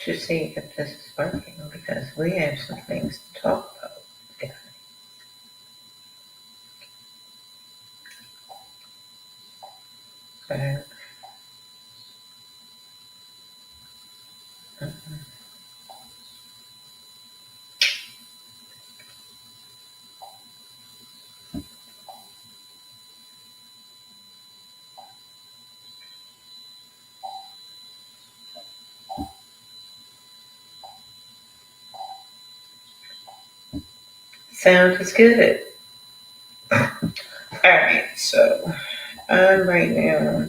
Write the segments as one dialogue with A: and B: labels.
A: to see if this is working because we have some things to talk about. Yeah. So, sound is good. All right, so I'm right now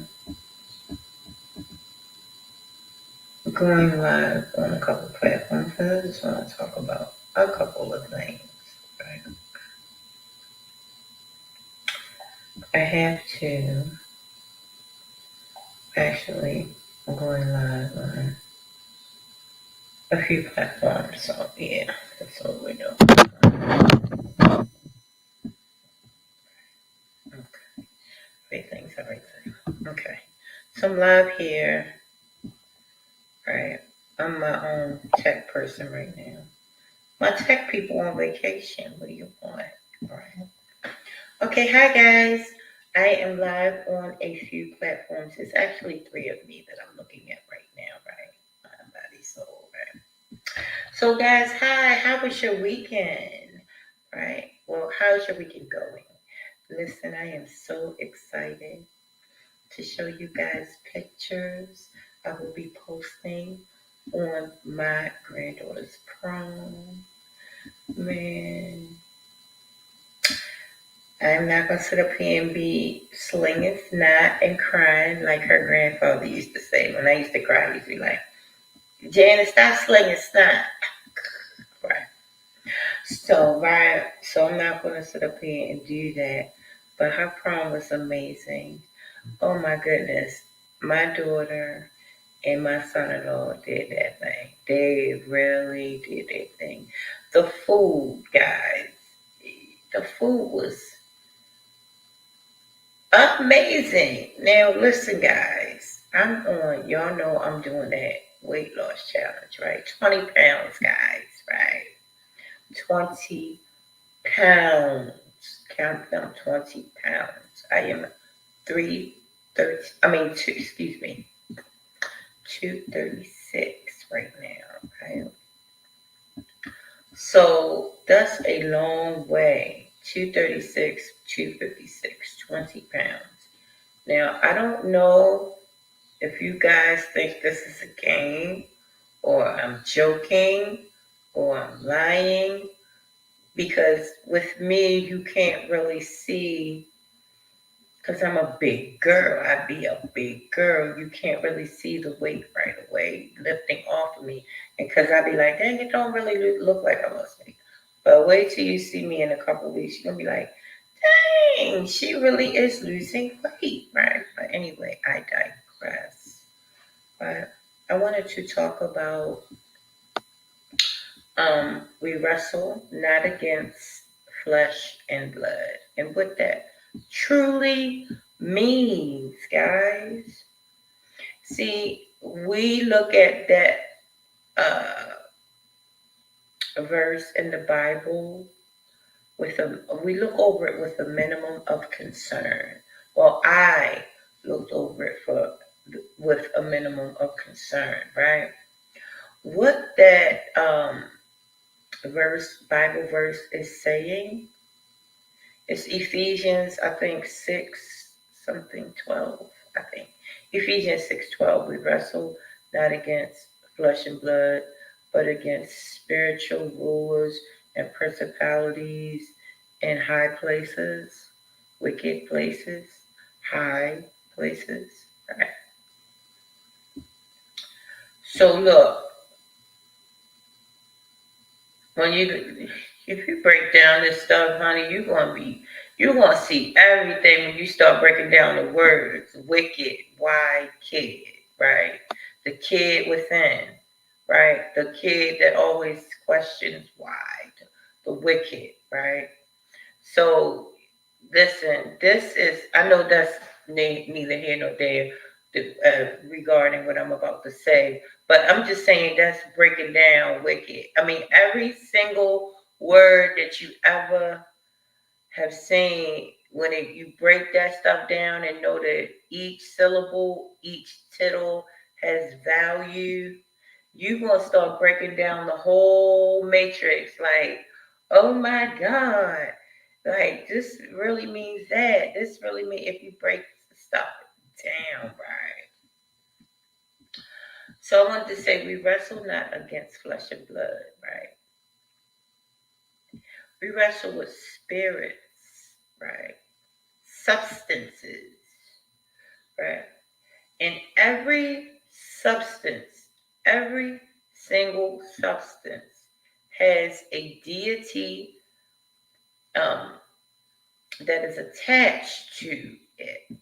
A: going live on a couple platforms. I just want to talk about a couple of things. Right? I have to actually going live on a few platforms, so yeah, that's what we're doing. Okay, everything. Okay, so I'm live here. Right, I'm my own tech person right now. My tech people on vacation. What do you want? Right. Okay, hi guys. I am live on a few platforms. It's actually three of me that I'm looking at right now, right? My body, soul, right? So guys, hi, how was your weekend? Right? Well, how's your weekend going? Listen, I am so excited to show you guys pictures I will be posting on my granddaughter's prom. Man, I'm not gonna sit up here and be slinging snot and crying like her grandfather used to say. When I used to cry, he used to be like, Janet, stop slinging snot. Right. So I'm not gonna sit up here and do that. But her prom was amazing. Oh my goodness. My daughter and my son-in-law did that thing. They really did that thing. The food, guys. The food was amazing. Now listen, guys. Y'all know I'm doing that weight loss challenge, right? 20 pounds, guys, right? 20 pounds. Count them, 20 pounds. I am 236 right now, right? So that's a long way. 236, 256, 20 pounds. Now, I don't know if you guys think this is a game or I'm joking or I'm lying, because with me, you can't really see, because I'm a big girl. I'd be a big girl. You can't really see the weight right away lifting off of me. And because I'd be like, dang, it don't really look like I lost weight. But wait till you see me in a couple of weeks. You're going to be like, dang, she really is losing weight, right? But anyway, I digress. But I wanted to talk about we wrestle not against flesh and blood. And what that truly means, guys. See, we look at that verse in the Bible we look over it with a minimum of concern. Well, I looked over it with a minimum of concern, right? What that Bible verse is saying is Ephesians, I think 6 something 12. I think Ephesians 6:12. We wrestle not against flesh and blood, but against spiritual rulers and principalities in high places, wicked places, high places. Right. So look, when if you break down this stuff, honey, you're gonna see everything when you start breaking down the words. Wicked, why kid, right? The kid within, right? The kid that always questions why. The wicked, right? So listen, I know that's neither here nor there regarding what I'm about to say, But I'm just saying that's breaking down wicked. I mean, every single word that you ever have seen, when you break that stuff down and know that each syllable, each tittle has value, you're going to start breaking down the whole matrix. Like, oh my God, like this really means that. This really means, if you break stuff down, right? So I wanted to say, we wrestle not against flesh and blood, right? We wrestle with spirits, right? Substances, right? And every substance, every single substance has a deity um, that is attached to it.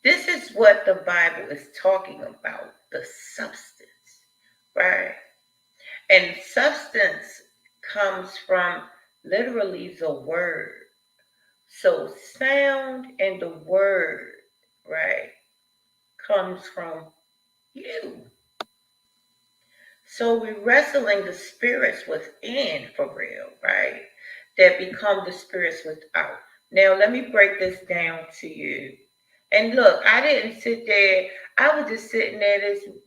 A: This is what the Bible is talking about, the substance, right? And substance comes from literally the word. So sound and the word, right, comes from you. So we're wrestling the spirits within for real, right? That become the spirits without. Now let me break this down to you. And look, I didn't sit there. I was just sitting there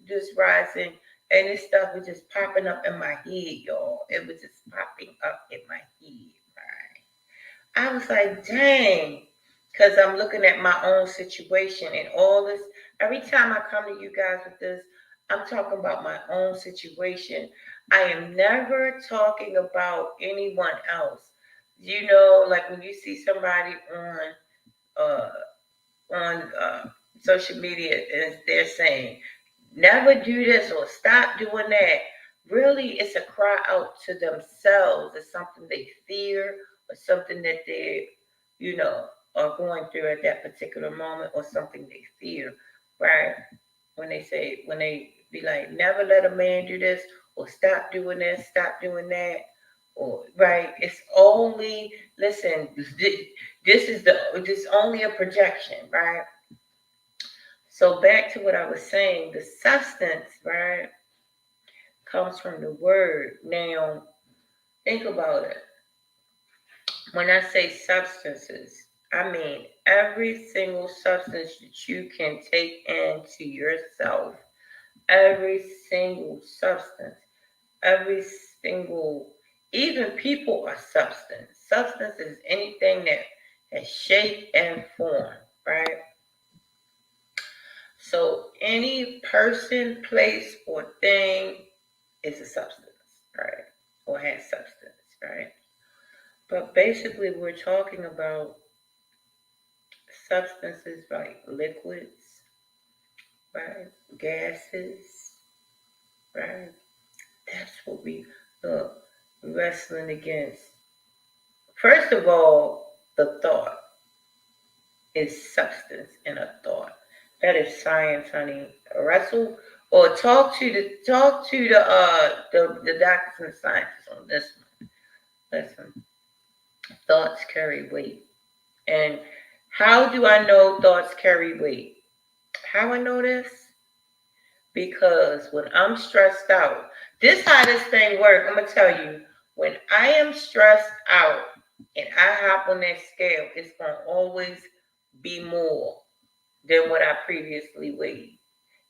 A: this rising, and this stuff was just popping up in my head, y'all. It was just popping up in my head, right? I was like, dang, because I'm looking at my own situation and all this. Every time I come to you guys with this, I'm talking about my own situation. I am never talking about anyone else. You know, like when you see somebody uh, on social media and they're saying, never do this or stop doing that. Really, it's a cry out to themselves. It's something they fear or something that they, you know, are going through at that particular moment, or something they fear, right? When they be like, never let a man do this, or stop doing this, stop doing that, or right. It's only, listen, this is only a projection, right? So back to what I was saying, the substance, right, comes from the word. Now, think about it. When I say substances, I mean every single substance that you can take into yourself, every single substance, every single, even people are substance. Substance is anything that has shape and form, right? So any person, place, or thing is a substance, right? Or has substance, right? But basically, we're talking about substances like liquids, right? Gases, right? That's what we look wrestling against. First of all, the thought is substance in a thought. That is science, honey. Wrestle or talk to the doctors and scientists on this one. Listen, thoughts carry weight. And how do I know thoughts carry weight? How I know this? Because when I'm stressed out, this how this thing works. I'm gonna tell you, when I am stressed out and I hop on that scale, it's gonna always be more than what I previously weighed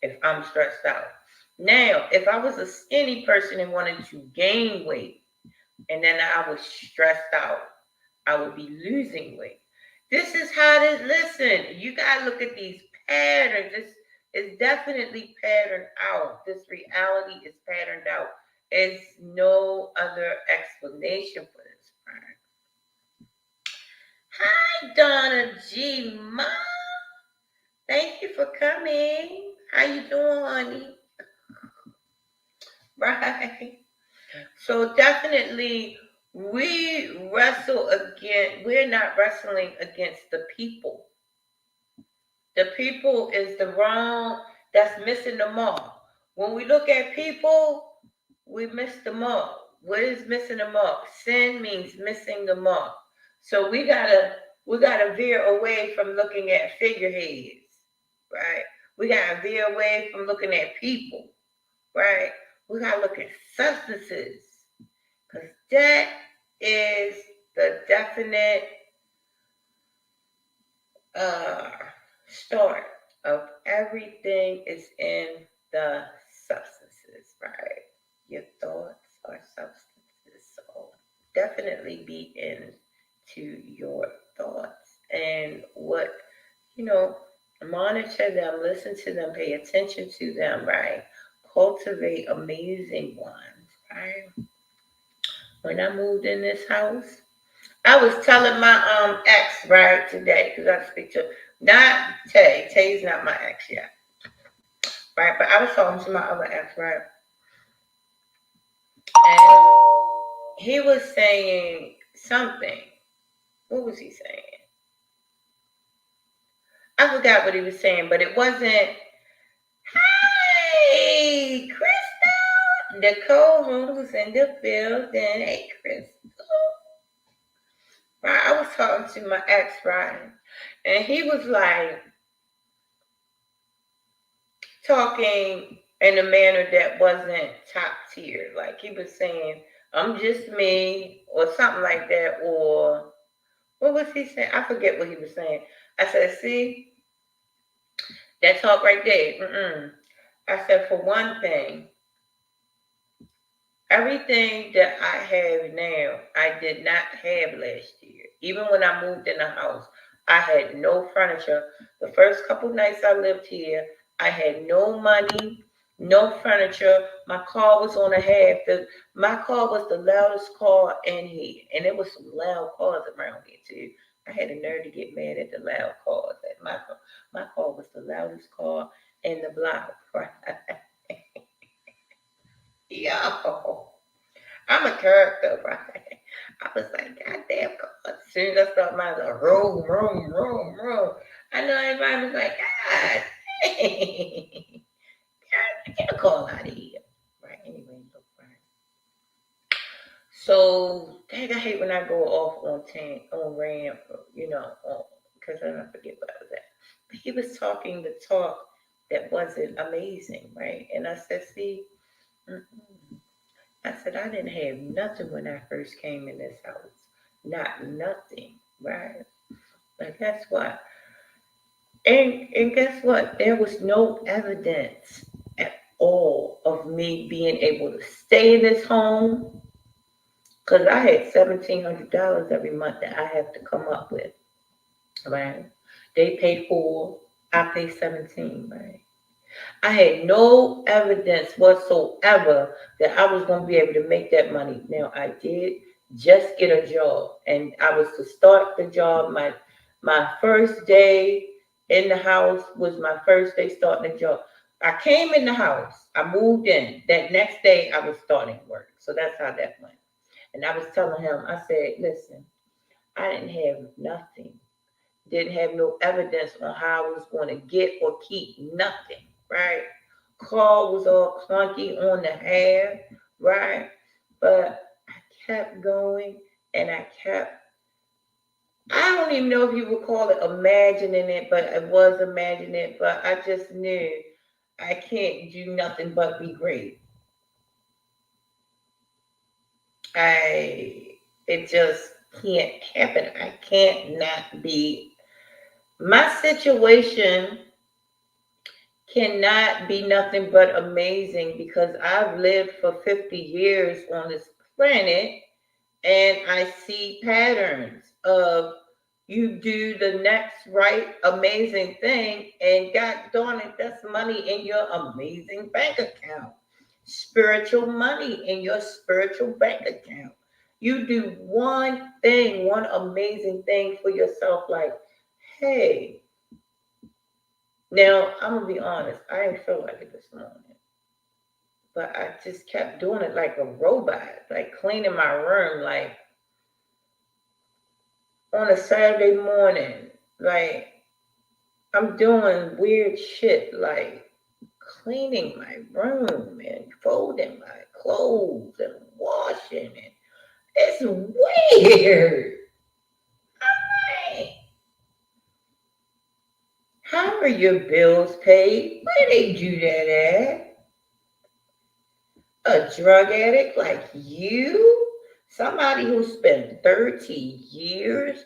A: if I'm stressed out. Now, if I was a skinny person and wanted to gain weight and then I was stressed out, I would be losing weight. This is how this, listen, you gotta look at these patterns. This is definitely patterned out. This reality is patterned out. There's no other explanation for this, right? Hi, Donna G. Ma. Thank you for coming. How you doing, honey? Right. So definitely we're not wrestling against the people. The people is the wrong, that's missing the mark. When we look at people, we miss the mark. What is missing the mark? Sin means missing the mark. So we gotta veer away from looking at figureheads, right? We gotta veer away from looking at people. right? We gotta look at substances, because that is the definite uh, start of everything is in the substances, right? Your thoughts are substances. So definitely be into your thoughts and what, you know, monitor them, listen to them, pay attention to them, right? Cultivate amazing ones, right? When I moved in this house, I was telling my ex right today because I speak to not Tay. Tay's not my ex yet, right? But I was talking to my other ex, right? And he was saying something. What was he saying? I forgot what he was saying, but it wasn't. Hey, Crystal, Nicole who's in the building. Hey, Crystal. Right? I was talking to my ex, right? And he was like, talking in a manner that wasn't top tier. Like he was saying, I'm just me, or something like that, or what was he saying? I forget what he was saying. I said, see, that talk right there. Mm-mm. I said, for one thing, everything that I have now, I did not have last year. Even when I moved in the house, I had no furniture. The first couple nights I lived here, I had no money, no furniture. My car was on a half. My car was the loudest car in here, and there was some loud cars around here too. I had a nerve to get mad at the loud cars. My car was the loudest car in the block. Yo. I'm a character, right? I was like, God damn, God. As soon as I started my like, room, room, room, room. I know everybody was like, God, hey, get a call out of here. Right, anyway, look, right. So, dang, I hate when I go off on tank, on ramp, because I don't forget what I was at. But he was talking the talk that wasn't amazing, right? And I said, see, mm-mm. I said, I didn't have nothing when I first came in this house. Not nothing, right? But guess what? And guess what? There was no evidence at all of me being able to stay in this home because I had $1,700 every month that I have to come up with, right? They pay 4, I pay 17, right? I had no evidence whatsoever that I was going to be able to make that money. Now I did just get a job, and I was to start the job. My first day in the house was my first day starting the job. I came in the house. I moved in. That next day, I was starting work. So that's how that went. And I was telling him, I said, listen, I didn't have nothing. Didn't have no evidence on how I was going to get or keep nothing, right? Car was all clunky on the half, right? But I kept going and I don't even know if you would call it imagining it, but I was imagining it, but I just knew I can't do nothing but be great. It just can't happen. I can't not be. My situation cannot be nothing but amazing because I've lived for 50 years on this planet and I see patterns of you do the next right amazing thing and God darn it, that's money in your amazing bank account. Spiritual money in your spiritual bank account. You do one thing, one amazing thing for yourself, like, hey, now I'm gonna be honest, I didn't feel like it this morning. But I just kept doing it like a robot, like cleaning my room, like on a Saturday morning. Like I'm doing weird shit, like cleaning my room and folding my clothes and washing it. It's weird. Like, how are your bills paid? Where they do that at? A drug addict like you? Somebody who spent 30 years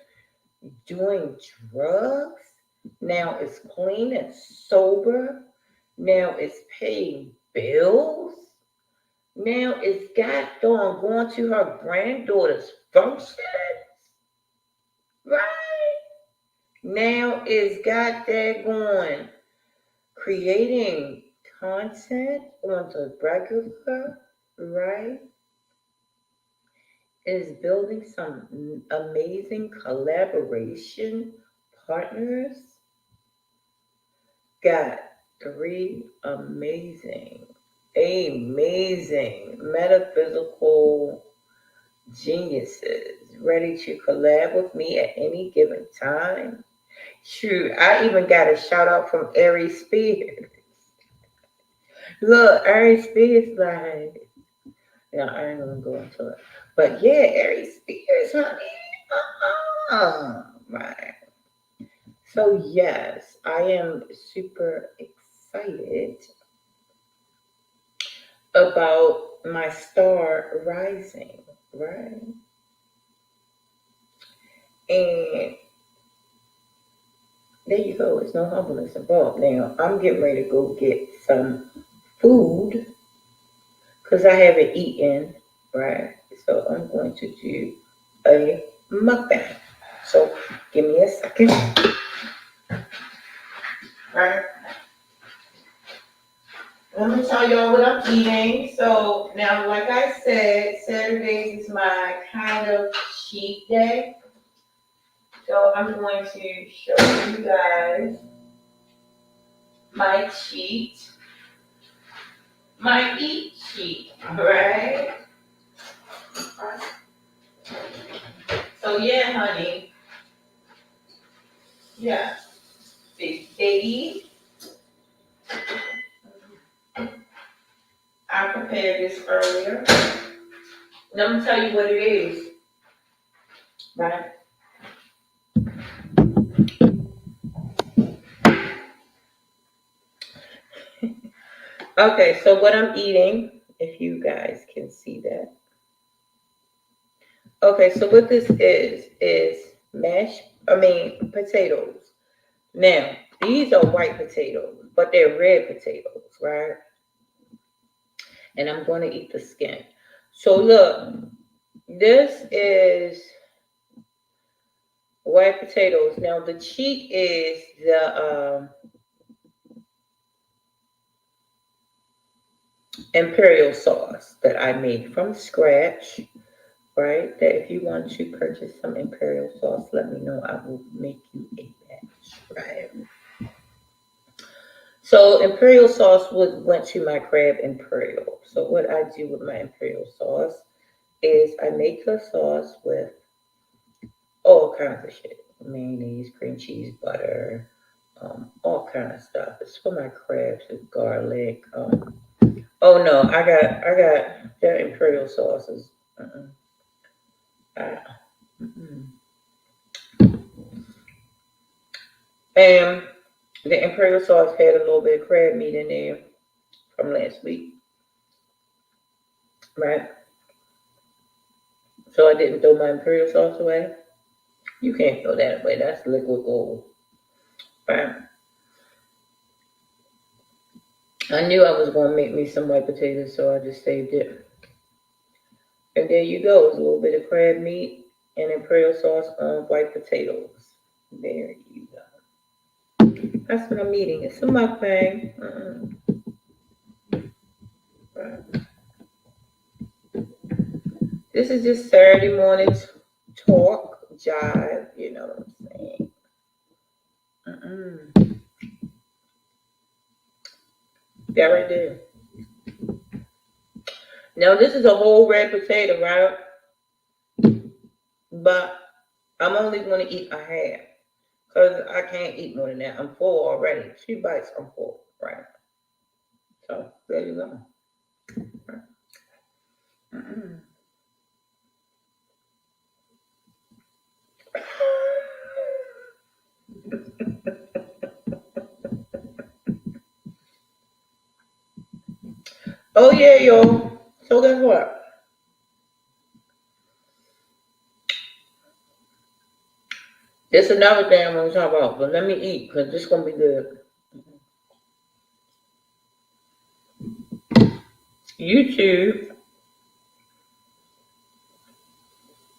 A: doing drugs? Now is clean and sober? Now is paying bills? Now is God darn going to her granddaughter's function? Right? Now is God daggone creating content on the regular, right? Is building some amazing collaboration partners. Got three amazing metaphysical geniuses ready to collab with me at any given time. Shoot, I even got a shout out from Aries Spears. Look, Aries Spears, like, yeah, I ain't gonna go into it. But yeah, Aries Spears, honey. Right. So, yes, I am super excited about my star rising, right? And there you go. It's no humbleness involved. Now, I'm getting ready to go get some food because I haven't eaten, right? So, I'm going to do a mukbang. So, give me a second, right? Let me tell y'all what I'm eating. So, now, like I said, Saturdays is my kind of cheat day. So I'm going to show you guys my cheat, my eat sheet, right? So yeah, honey, yeah, they eat. I prepared this earlier. Let me tell you what it is, right? Okay, so what I'm eating, if you guys can see that. Okay, so what this is potatoes. Now, these are white potatoes, but they're red potatoes, right? And I'm going to eat the skin. So look, this is white potatoes. Now the cheat is the imperial sauce that I made from scratch. Right? That if you want to purchase some imperial sauce, let me know. I will make you a batch. Right? So imperial sauce went to my crab imperial. So what I do with my imperial sauce is I make a sauce with all kinds of shit. Mayonnaise, cream cheese, butter, all kind of stuff. It's for my crabs with garlic. Oh no, I got that imperial sauces. Uh-uh. Mm-mm. And the imperial sauce had a little bit of crab meat in there from last week, right? So I didn't throw my imperial sauce away. You can't throw that away. That's liquid gold, right? I knew I was going to make me some white potatoes, so I just saved it. And there you go. It's a little bit of crab meat and imperial sauce on white potatoes. There you go. That's what I'm eating. It's a mukbang. Right. This is just Saturday morning talk, jive. You know what I'm saying? Mm-mm. That right there. Now this is a whole red potato, right? But I'm only going to eat a half because I can't eat more than that. I'm full already. 2 bites, I'm full, right? So there you go. Mm-mm. Oh yeah, yo. So guess what? It's another thing I'm gonna talk about, but let me eat because this is gonna be good. YouTube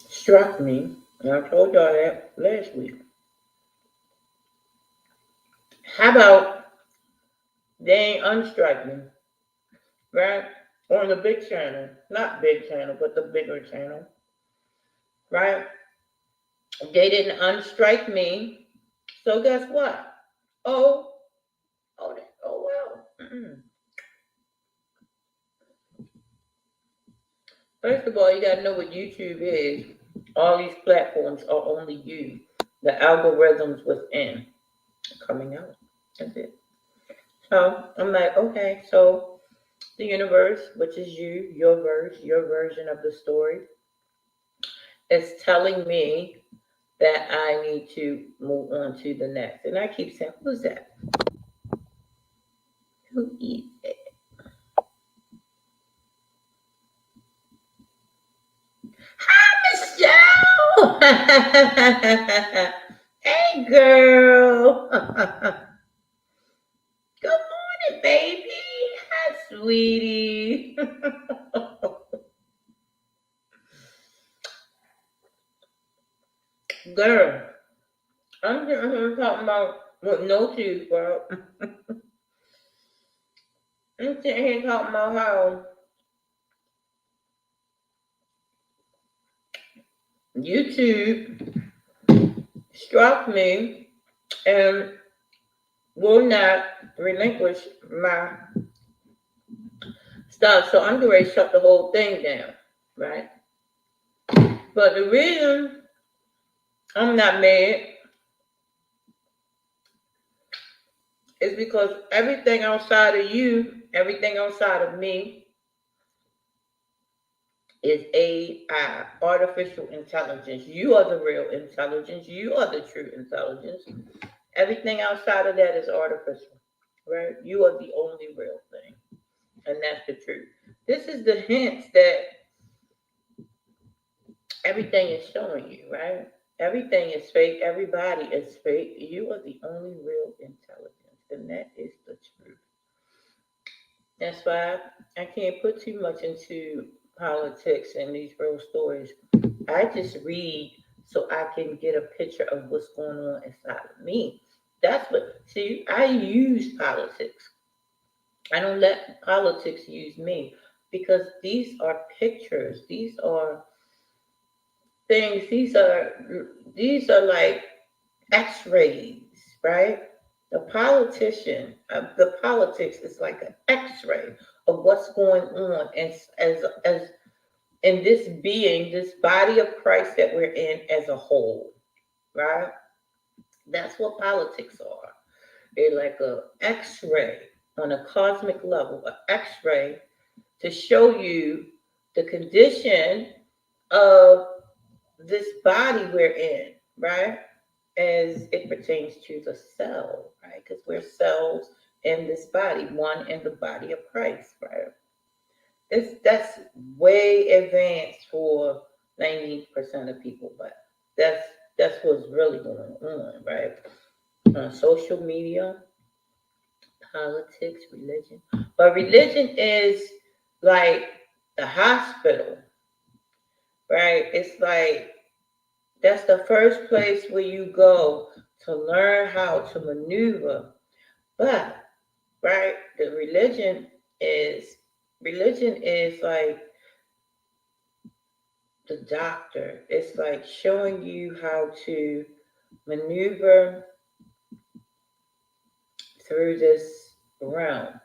A: struck me, and I told y'all that last week. How about they ain't unstrike me, right? On the big channel, not big channel, but the bigger channel, right? They didn't unstrike me, so guess what? Oh, oh well. First of all, you gotta know what YouTube is. All these platforms are only you. The algorithms within coming out. That's it. So I'm like, okay, so the universe, which is you, your version of the story, is telling me that I need to move on to the next. And I keep saying, who's that? Who is it? Michelle! Hey, girl. Good morning, baby. Hi, sweetie. Girl, I'm sitting here talking about with no teeth, girl. I'm sitting here talking about how YouTube struck me and will not relinquish my stuff. So I'm going to shut the whole thing down, right? But the reason I'm not mad is because everything outside of you, everything outside of me is AI, artificial intelligence. You are the real intelligence. You are the true intelligence. Everything outside of that is artificial, right? You are the only real thing. And that's the truth. This is the hints that everything is showing you, right? Everything is fake. Everybody is fake. You are the only real intelligence. And that is the truth. That's why I can't put too much into politics and these real stories. I just read so I can get a picture of what's going on inside of me. That's what, see, I use politics. I don't let politics use me because these are pictures. These are things. These are like X-rays, right? The politics is like an X-ray of what's going on, as in this being, this body of Christ that we're in as a whole, right? That's what politics are. They're like a X-ray on a cosmic level, an X-ray to show you the condition of this body we're in, right? As it pertains to the cell, right? Because we're cells in this body, one in the body of Christ, right? That's way advanced for 90% of people, but that's that's what's really going on, right? Social media, politics, religion, but religion is like the hospital, right? It's like that's the first place where you go to learn how to maneuver. But right, the religion is like the doctor. It's like showing you how to maneuver through this realm.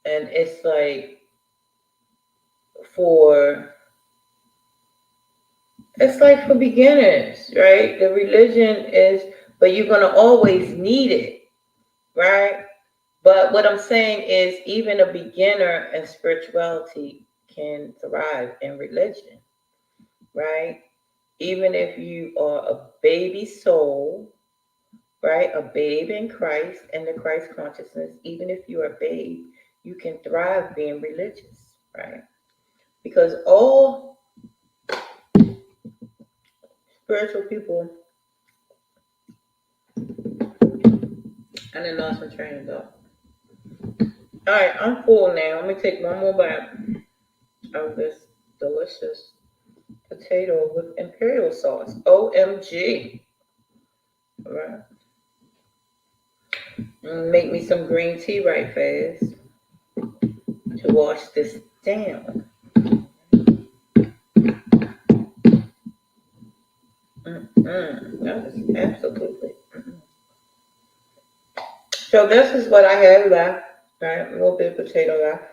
A: And it's like for it's like for beginners, right? The religion is, but you're gonna always need it, right? But what I'm saying is, even a beginner in spirituality can thrive in religion, right? Even if you are a baby soul, right? A babe in Christ and the Christ consciousness, even if you're a babe, you can thrive being religious, right? Because all spiritual people, I didn't lost my train of thought. All right, I'm full now. Let me take one more bite of this delicious potato with imperial sauce. OMG. All right. Make me some green tea right fast to wash this down. That is absolutely. So this is what I have left. Right, a little bit of potato left.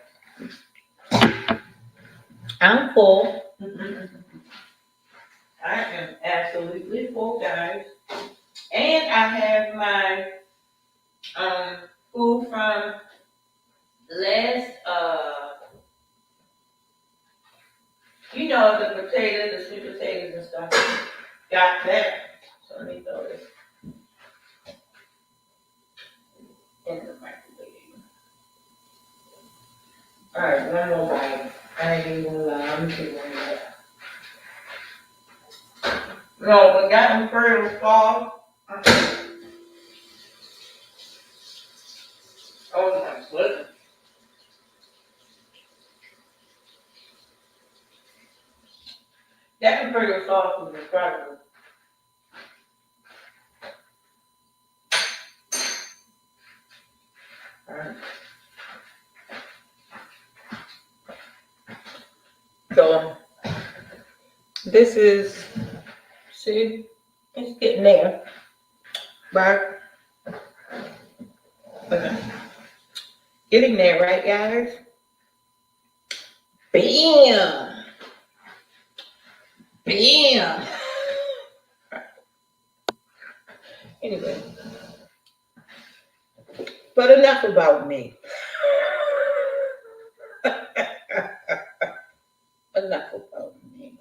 A: I'm full. I am absolutely full, guys. And I have my um food from last the potatoes, the sweet potatoes and stuff. Got that. So let me throw this in the microwave. Alright, one more bite. I ain't even gonna lie, I'm too one more. No, but that imperial sauce. Oh my goodness. That imperial sauce is incredible. Alright. So this is, see, it's getting there. Right? Okay. Getting there, right, guys? Bam! Bam! Anyway, but enough about me. Enough about me.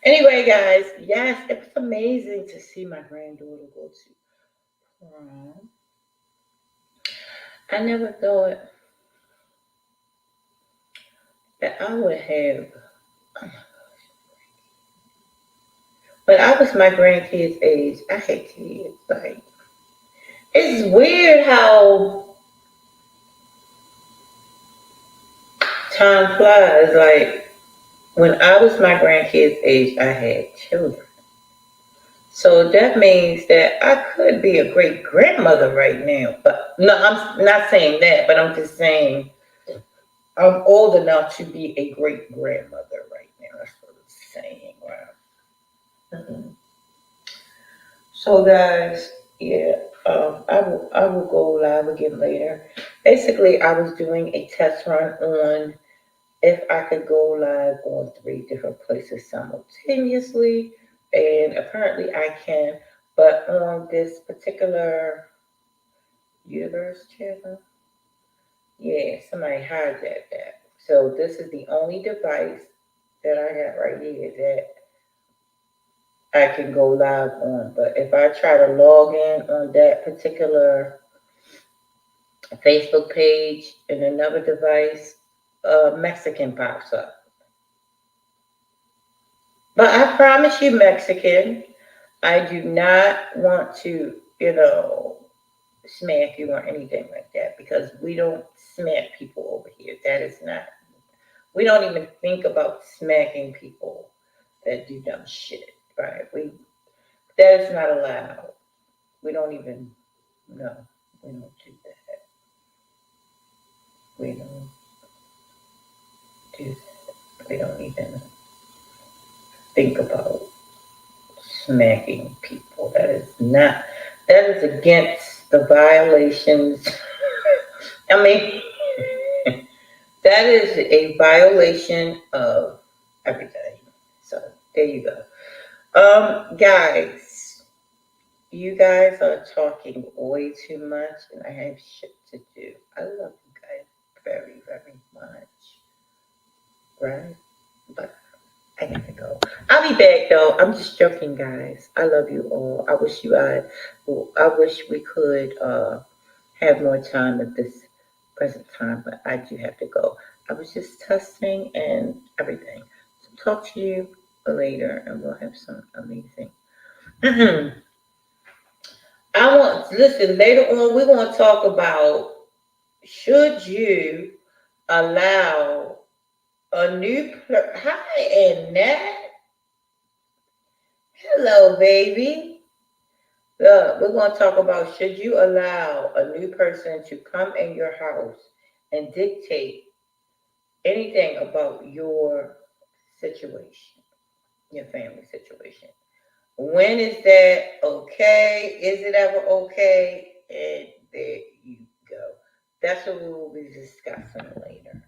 A: Anyway, guys, yes, it was amazing to see my granddaughter go to prom. I never thought that I would have, but I was my grandkids' age. I had kids. Like, it's weird how time flies. Like, when I was my grandkids' age, I had children. So that means that I could be a great grandmother right now. But no, I'm not saying that, but I'm just saying I'm old enough to be a great grandmother right now. That's what I'm saying. Wow. Mhm. So guys, yeah, I will go live again later. Basically, I was doing a test run on if I could go live on 3 different places simultaneously, and apparently I can. But on this particular universe channel, yeah, somebody hijacked that. So this is the only device that I got right here that I can go live on. But if I try to log in on that particular Facebook page and another device, Mexican pops up. But I promise you, Mexican, I do not want to, smack you or anything like that because we don't smack people over here. That is not, we don't even think about smacking people that do dumb shit, right? That is not allowed. We don't even, no, we don't do that. We don't do that. We don't even think about smacking people. That is against the violations. I mean, that is a violation of everything. So there you go. Guys, you guys are talking way too much, and I have shit to do. I love you guys very, very much. Right? But I gotta go. I'll be back though. I'm just joking, guys. I love you all. I wish we could have more time at this present time, but I do have to go. I was just testing and everything. So talk to you later, and we'll have some amazing. I want listen later on. We're going to talk about should you allow a hi and Nat. Hello, baby. Look, we're going to talk about should you allow a new person to come in your house and dictate anything about your situation, your family situation. When is that okay? Is it ever okay? And there you go. That's what we will be discussing later.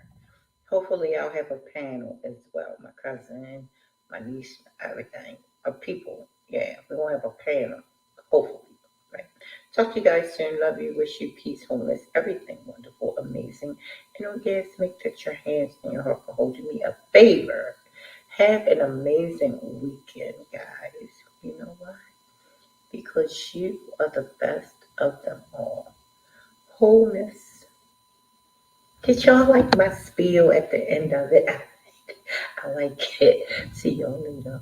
A: Hopefully, I'll have a panel as well. My cousin, my niece, everything. Of people. Yeah, we're going to have a panel. Hopefully. Right. Talk to you guys soon. Love you. Wish you peace, wholeness, everything wonderful, amazing. And oh, yes, make that your hands and your heart for holding me a favor. Have an amazing weekend, guys. You know why? Because you are the best of them all. Wholeness. Did y'all like my spiel at the end of it? I like it. See y'all later.